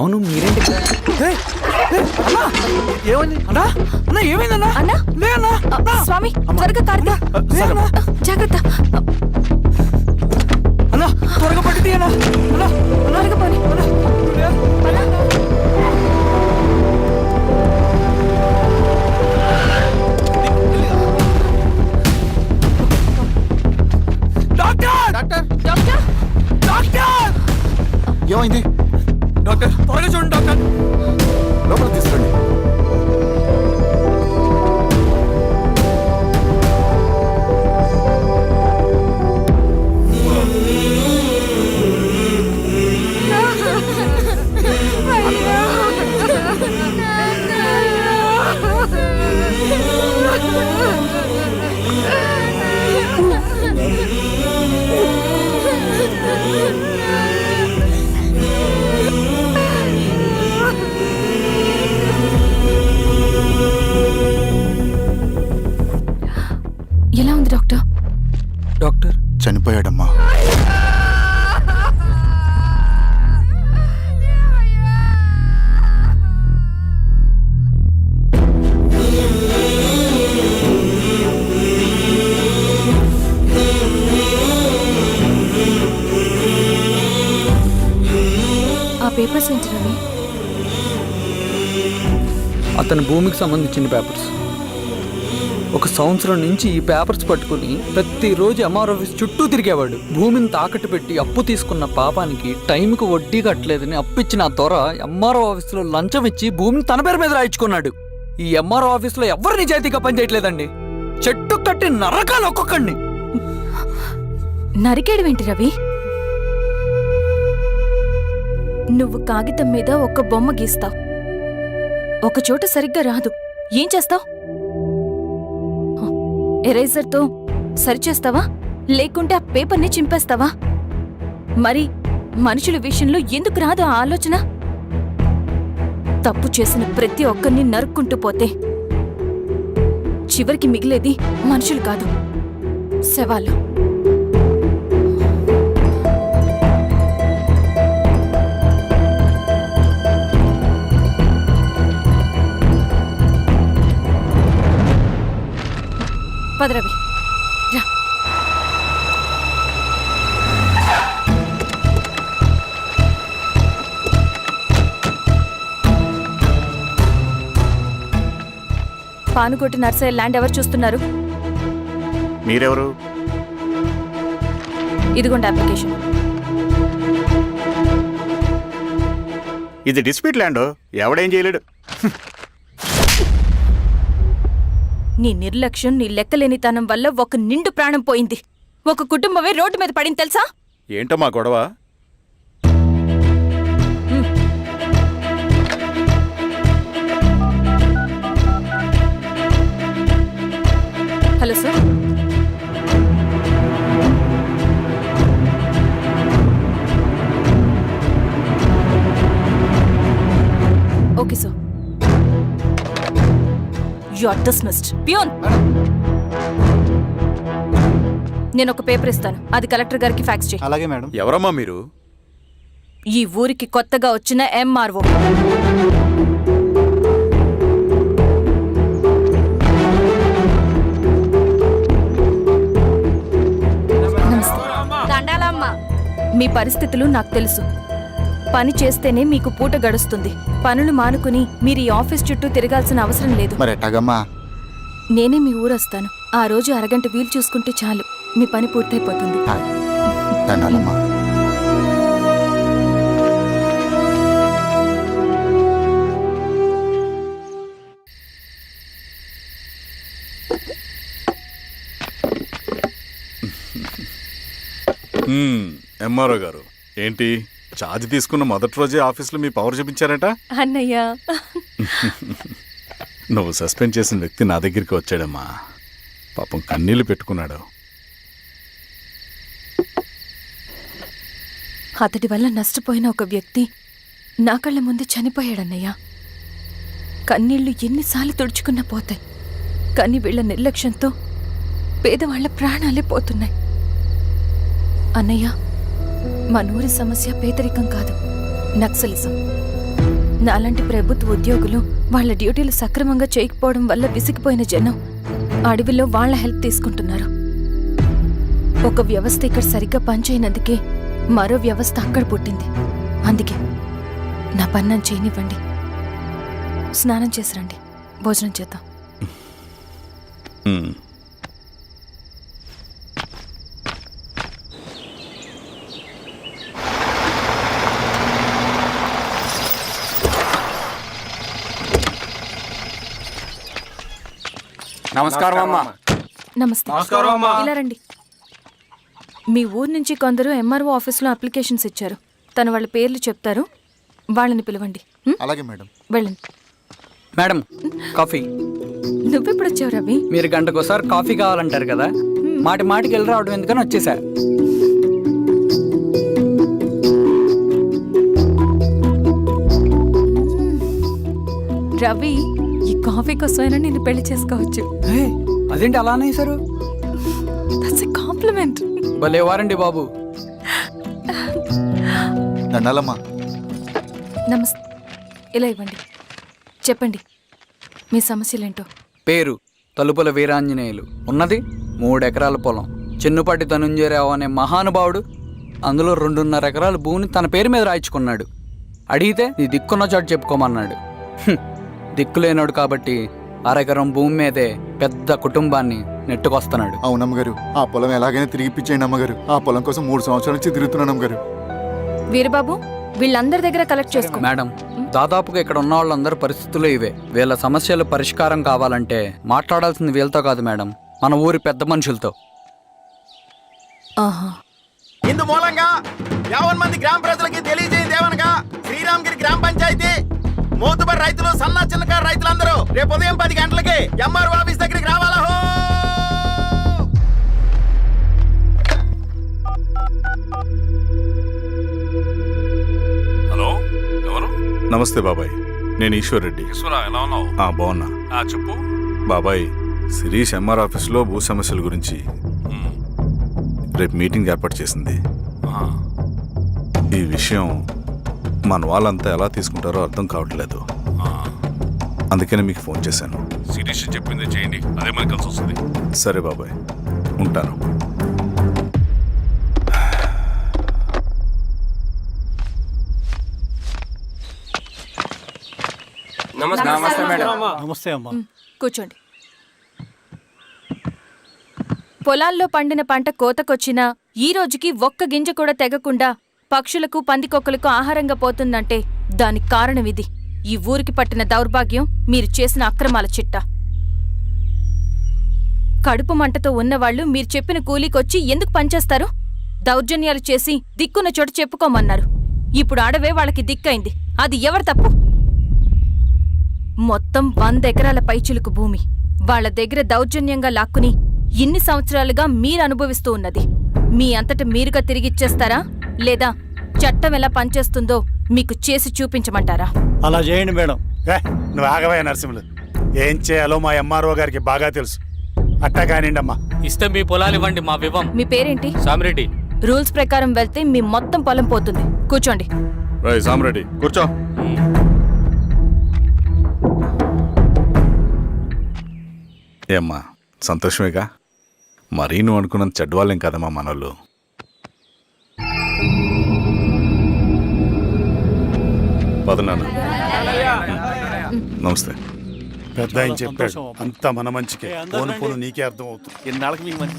అవును మీరేంటి ఏమైంది అన్నా? అన్నా ఏమైందన్నా? అన్నా లే అన్నా. స్వామి త్వరగా కారుగా జాగ్రత్త అన్నా త్వరగా పట్టి అన్నా. అన్నా త్వరగా పోనీ డాక్టర్ డాక్టర్ డాక్టర్ డాక్టర్ ఏమైంది? డాక్టర్ త్వరగా చూడండి డాక్టర్. లోపల తీసుకురండి. ఎలా ఉంది డాక్టర్? డాక్టర్ చనిపోయాడమ్మా. ఆ పేపర్స్ ఏంటి రవి? అతని భూమికి సంబంధించిన పేపర్స్. ఒక సంవత్సరం నుంచి ఈ పేపర్స్ పట్టుకుని ప్రతిరోజు ఎంఆర్ ఆఫీస్ చుట్టూ తిరిగేవాడు. భూమిని తాకట్టు పెట్టి అప్పు తీసుకున్న పాపానికి టైంకి వడ్డీ కట్టలేదని అప్పిచ్చిన ఆ దొర ఎంఆర్ఓ ఆఫీస్లో లంచం ఇచ్చి భూమిని తన పేరు మీద రాయించుకున్నాడు. ఈ ఎంఆర్ఓ ఆఫీస్లో ఎవరు నిజాయితీగా పనిచేయట్లేదండి. చెట్టు కట్టి నరకాలు ఒక్కొక్కడిని. నరికేయడం ఏంటి రవి? నువ్వు కాగితం మీద ఒక బొమ్మ గీస్తావు, ఒక చోట సరిగ్గా రాదు, ఏం చేస్తావు? ఎరేజర్తో సరిచేస్తావా లేకుంటే ఆ పేపర్ని చింపేస్తావా? మరి మనుషుల విషయంలో ఎందుకు రాదు ఆ ఆలోచన? తప్పు చేసిన ప్రతి ఒక్కరిని నరుక్కుంటూ పోతే చివరికి మిగిలేది మనుషులు కాదు, శవాలు. పదరవి రా. పానుకోటి నర్సయ్య ల్యాండ్ ఎవరు చూస్తున్నారు? మీరెవరు? ఇదిగోండి అప్లికేషన్. ఇది డిస్ప్యూట్ ల్యాండ్, ఎవడేం చేయలేడు. నీ నిర్లక్ష్యం, నీ లెక్కలేనితనం వల్ల ఒక నిండు ప్రాణం పోయింది. ఒక కుటుంబమే రోడ్డు మీద పడింది తెలుసా? ఏంటో మా గొడవ? Hello sir. Okay sir. You are dismissed. Peon, నేను ఒక పేపర్ ఇస్తాను, అది కలెక్టర్ గారికి ఫ్యాక్స్ చేయి. అలాగే మేడం. ఎవరమ్మా మీరు? ఈ ఊరికి కొత్తగా వచ్చిన ఎంఆర్ఓ. మీ పరిస్థితులు నాకు తెలుసు. పని చేస్తేనే మీకు పూట గడుస్తుంది. పనులు మానుకుని మీరు ఈ ఆఫీస్ చుట్టూ తిరగాల్సిన అవసరం లేదు. నేనే మీ ఊరొస్తాను. ఆ రోజు అరగంట వీలు చూసుకుంటే చాలు, మీ పని పూర్తయిపోతుంది. ఎంఆర్ఓ గారు ఏంటి ఛార్జ్ తీసుకున్న మొదటి రోజే ఆఫీస్లో మీ పవర్ చూపించారట? అన్నయ్య, నువ్వు సస్పెండ్ చేసిన వ్యక్తి నా దగ్గరికి వచ్చాడమ్మా. పాపం కన్నీళ్లు పెట్టుకున్నాడు. అతడి వల్ల నష్టపోయిన ఒక వ్యక్తి నా కళ్ళ ముందే చనిపోయాడన్నయ్య. కన్నీళ్లు ఎన్నిసార్లు తుడుచుకున్నా పోతాయి, కానీ వీళ్ల నిర్లక్ష్యంతో పేదవాళ్ల ప్రాణాలే పోతున్నాయి. అన్నయ్య, మన ఊరి సమస్య పేదరికం కాదు, నక్సలిజం. నాలాంటి ప్రభుత్వ ఉద్యోగులు వాళ్ళ డ్యూటీలు సక్రమంగా చేయకపోవడం వల్ల విసిగిపోయిన జనం అడవిలో వాళ్ళ హెల్ప్ తీసుకుంటున్నారు. ఒక వ్యవస్థ ఇక్కడ సరిగ్గా పనిచేయనందుకే మరో వ్యవస్థ అక్కడ పుట్టింది. అందుకే నా పని నన్ను చేయనివ్వండి. స్నానం చేసి రండి, భోజనం చేద్దాం. నమస్కారం అమ్మా. నమస్తే. నమస్కారం అమ్మా. ఇలా రండి. మీ ఊరు నుంచి కొందరు ఎంఆర్ఓ ఆఫీస్లో అప్లికేషన్స్ ఇచ్చారు. తను వాళ్ళ పేర్లు చెప్తారు, వాళ్ళని పిలవండి. అలాగే మేడం. వెళ్ళండి. Madam, coffee. నువ్వెప్పుడు వచ్చావు రవి? మీరు గంటకోసారి కాఫీ కావాలంటారు కదా, మాటి మాటికి వెళ్ళి రావడం ఎందుకని వచ్చేసా. రవి, ఈ కాఫీ కోసమైనా నేను పెళ్లి చేసుకోవచ్చు. అదేంటి అలా అనేసారు? That's a compliment. భలే వారండి బాబు. దండాలమ్మా. నమస్తే. ఇలా ఇవ్వండి. చెప్పండి మీ సమస్యలేంటో. పేరు తలుపుల వీరాంజనేయులు. ఉన్నది 3 ఎకరాల పొలం. చెన్నుపాటి ధనుంజయరావు అనే మహానుభావుడు అందులో 2.5 ఎకరాల భూమిని తన పేరు మీద రాయించుకున్నాడు. అడిగితే నీ దిక్కున్న చోటు చెప్పుకోమన్నాడు. దిక్కులేనాడు కాబట్టి 1/2 ఎకరం భూమి మీదే పెద్ద కుటుంబాన్ని నెట్టుకొస్తున్నాడు. అవునమ్మగారు, ఆ పొలం ఎలాగైనా తిరిగి ఇప్పించేయండి అమ్మగారు. ఆ పొలం కోసం 3 సంవత్సరాల నుంచి తిరుగుతున్నాను అమ్మగారు. వీరబాబు, వీళ్ళందరి దగ్గర కలెక్ట్ చేసుకో. మేడం, దాదాపుగా ఇక్కడ ఉన్న వాళ్ళందరి పరిస్థితులు ఇవే. వీళ్ళ సమస్యలు పరిష్కారం కావాలంటే మాట్లాడాల్సింది వీళ్ళతో కాదు మేడం, మన ఊరి పెద్ద మనుషులతో. ఆహా. ఇందు మూలంగా 50 మంది గ్రామ ప్రజలకి తెలియజేయదేవనగా శ్రీరామగిరి గ్రామ పంచాయతీ మోతుబరి రైతులు, సన్న చిన్నకారు రైతులందరూ రేపు ఉదయం 10 గంటలకి ఎంఆర్ఓ ఆఫీస్ దగ్గరికి రావాలా. హలో, ఎవరు? నమస్తే బాబాయ్, నేను ఈశ్వర్ రెడ్డి. ఎలా ఉన్నావు? బాగున్నా. చెప్పు. బాబాయ్, శిరీష్ ఎంఆర్ ఆఫీస్లో భూ సమస్యల గురించి రేపు మీటింగ్ ఏర్పాటు చేసింది. ఈ విషయం మన వాళ్ళంతా ఎలా తీసుకుంటారో అర్థం కావట్లేదు. అందుకనే మీకు ఫోన్ చేశాను. శిరీష్ చెప్పింది చేయండి, అదే మనకి కలిసి వస్తుంది. సరే బాబాయ్, ఉంటాను. నమస్తే మేడం. నమస్తే అమ్మా. కూర్చోండి. పొలాల్లో పండిన పంట కోతకొచ్చినా ఈ రోజుకి ఒక్క గింజ కూడా తెగకుండా పక్షులకు, పందికొక్కలకు ఆహారంగా పోతుందంటే దానికి కారణం ఇది. ఈ ఊరికి పట్టిన దౌర్భాగ్యం మీరు చేసిన అక్రమాల చిట్టా. కడుపు మంటతో ఉన్నవాళ్లు మీరు చెప్పిన కూలీకొచ్చి ఎందుకు పనిచేస్తారు? దౌర్జన్యాలు చేసి దిక్కున్న చోట చెప్పుకోమన్నారు. ఇప్పుడు అడవే వాళ్ళకి దిక్కైంది. అది ఎవరి తప్పు? మొత్తం 100 ఎకరాల పైచిలుకు భూమి వాళ్ళ దగ్గర దౌర్జన్యంగా లాక్కుని ఇన్ని సంవత్సరాలుగా మీరు అనుభవిస్తూ ఉన్నది. మీ అంతట మీరుగా తిరిగిచ్చేస్తారా, లేదా చట్టం ఎలా పనిచేస్తుందో మీకు చేసి చూపించమంటారా? అలా చేయండి మేడం. నువ్వు ఆగవయ్య నరసింహులు. ఏం చేయాలో మా ఎంఆర్ఓ గారికి బాగా తెలుసు. అట్టా కానివ్వండమ్మా. ఇస్తే మీ పొలాలు ఇవ్వండి, మా వివం. మీ పేరేంటి? సామిరెడ్డి. రూల్స్ ప్రకారం వెళ్తే మీ మొత్తం పొలం పోతుంది. కూర్చోండి. సామిరెడ్డి కూర్చో. ఏమ్మా, సంతోషమేగా? మరీ నువ్వు అనుకున్నంత చెడ్డవాళ్ళేం కదమ్మా మనోళ్ళు. పదనాన్న. నమస్తే. పెద్ద ఆయన చెప్పాడు, అంతా మన మంచికే. పోను పోను నీకే అర్థం అవుతుంది. ఎన్నాళ్ళకి మీకు మంచి